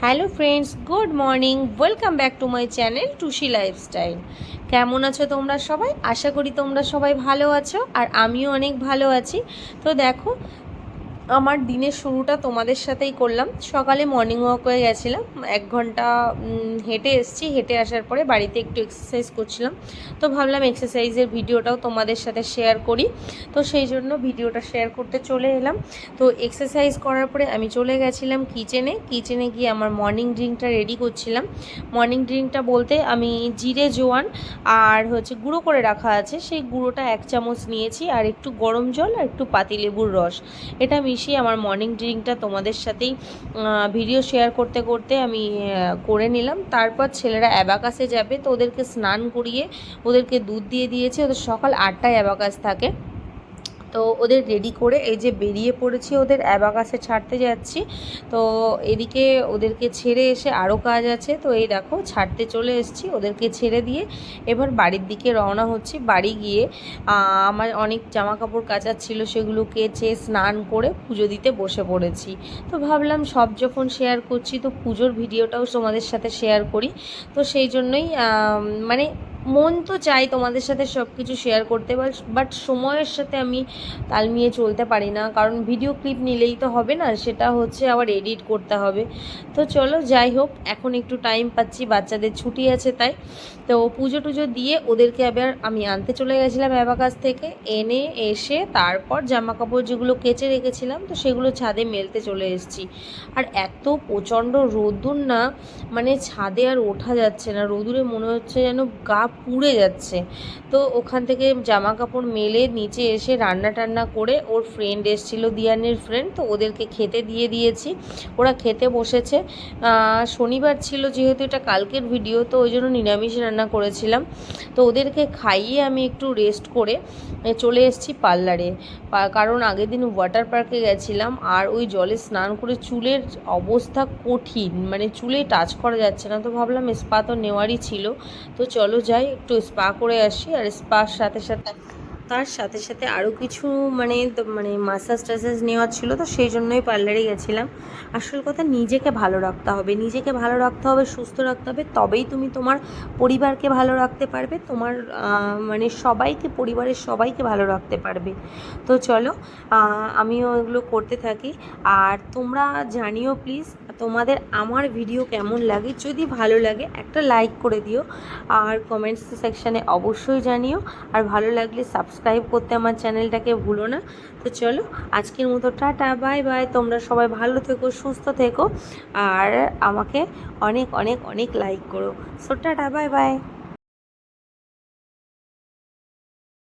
Hello friends, good morning. Welcome back to my channel Tushi lifestyle. কেমন আছো তোমরা সবাই? আশা করি তোমরা সবাই ভালো আছো, আর আমিও অনেক ভালো আছি। তো দেখো, আমার দিনের শুরুটা তোমাদের সাথেই করলাম। সকালে মর্নিং ওয়াক হয়ে গেছিলাম, 1 ঘন্টা হেঁটে এসেছি। হেঁটে আসার পরে বাড়িতে একটু এক্সারসাইজ করছিলাম, তো ভাবলাম এক্সারসাইজের ভিডিওটাও তোমাদের সাথে শেয়ার করি। তো সেই জন্য ভিডিওটা শেয়ার করতে চলে এলাম। তো এক্সারসাইজ করার পরে আমি চলে গেছিলাম কিচেনে গিয়ে আমার মর্নিং ড্রিঙ্কটা রেডি করছিলাম। মর্নিং ড্রিঙ্কটা বলতে আমি জিরে জোয়ান আর গুঁড়ো করে রাখা আছে, সেই গুঁড়োটা 1 চামচ নিয়েছি, আর একটু গরম জল আর একটু পাতিলেবুর রস, এটা মিশিয়ে আমার মর্নিং ড্রিঙ্কটা তোমাদের সাথেই ভিডিও শেয়ার করতে করতে আমি করে নিলাম। তারপর ছেলেরা অ্যাবাকাসে যাবে, তো ওদেরকে স্নান করিয়ে ওদেরকে দুধ দিয়ে দিয়েছি। ওদের সকাল 8টায় অ্যাবাকাস থাকে, তো ওদের রেডি করে এই যে বেরিয়ে পড়েছি, ওদের অ্যাবাকাসে ছাড়তে যাচ্ছি। তো এদিকে ওদেরকে ছেড়ে এসে আরও কাজ আছে, তো এই দেখো ছাড়তে চলে এসেছি। ওদেরকে ছেড়ে দিয়ে এবার বাড়ির দিকে রওনা হচ্ছি। বাড়ি গিয়ে আমার অনেক জামা কাপড় কাচার ছিল, সেগুলো কেচে স্নান করে পুজো দিতে বসে পড়েছি। তো ভাবলাম সব যখন শেয়ার করছি, তো পুজোর ভিডিওটাও তোমাদের সাথে শেয়ার করি। তো সেই জন্যই মানে মন তো চাই তোমাদের সাথে সব কিছু শেয়ার করতে, বাট সময়ের সাথে আমি তাল মিলিয়ে চলতে পারি না, কারণ ভিডিও ক্লিপ নিলেই তো হবে না, সেটা আবার এডিট করতে হবে। তো চলো, যাই হোক, এখন একটু টাইম পাচ্ছি, বাচ্চাদের ছুটি আছে তাই। তো পুজো টুজো দিয়ে ওদেরকে আবার আমি আনতে চলে গেছিলাম অ্যাবাকাস থেকে। এনে এসে তারপর জামা কাপড় যেগুলো কেচে রেখেছিলাম, তো সেগুলো ছাদে মেলতে চলে এসেছি। আর এত প্রচণ্ড রোদ্দুর না, মানে ছাদে আর ওঠা যাচ্ছে না, রোদুরে মনে হচ্ছে যেন গা পুড়ে যাচ্ছে। তো ওখান থেকে জামা কাপড় মেলে নিচে এসে রান্না টান্না করে, ওর ফ্রেন্ড এসেছিলো, দিয়ানের ফ্রেন্ড, তো ওদেরকে খেতে দিয়ে দিয়েছি। ওরা খেতে বসেছে। শনিবার ছিল যেহেতু, এটা কালকের ভিডিও, তো ওই জন্য নিরামিষ রান্না করেছিলাম। তো ওদেরকে খাইয়ে আমি একটু রেস্ট করে চলে এসেছি পার্লারে, কারণ আগের দিন ওয়াটার পার্কে গেছিলাম, আর ওই জলে স্নান করে চুলের অবস্থা কঠিন, মানে চুলে টাচ করা যাচ্ছে না। তো ভাবলাম স্পা তো নেওয়ারই ছিল, তো চলো যাই একটু স্পা করে আসি। আর স্পার সাথে সাথে তার সাথে সাথে আরও কিছু মানে মাসাজ টাসাজ নেওয়ার ছিল, তো সেই জন্যই পার্লারে গেছিলাম। আসল কথা, নিজেকে ভালো রাখতে হবে, নিজেকে ভালো রাখতে হবে, সুস্থ রাখতে হবে, তবেই তুমি তোমার পরিবারকে ভালো রাখতে পারবে, তোমার মানে সবাইকে, পরিবারের সবাইকে ভালো রাখতে পারবে। তো চলো, আমিও এগুলো করতে থাকি। আর তোমরা জানিও প্লিজ তোমাদের আমার ভিডিও কেমন লাগে। যদি ভালো লাগে একটা লাইক করে দিও, আর কমেন্টস সেকশানে অবশ্যই জানিও। আর ভালো লাগলে সাবস্ক্রাইব করতে আমার চ্যানেলটাকে ভুলো না। তো চলো, আজকের মতো টাটা, বাই বাই। তোমরা সবাই ভালো থেকো, সুস্থ থেকো, আর আমাকে অনেক অনেক অনেক লাইক করো। So tata, bye bye.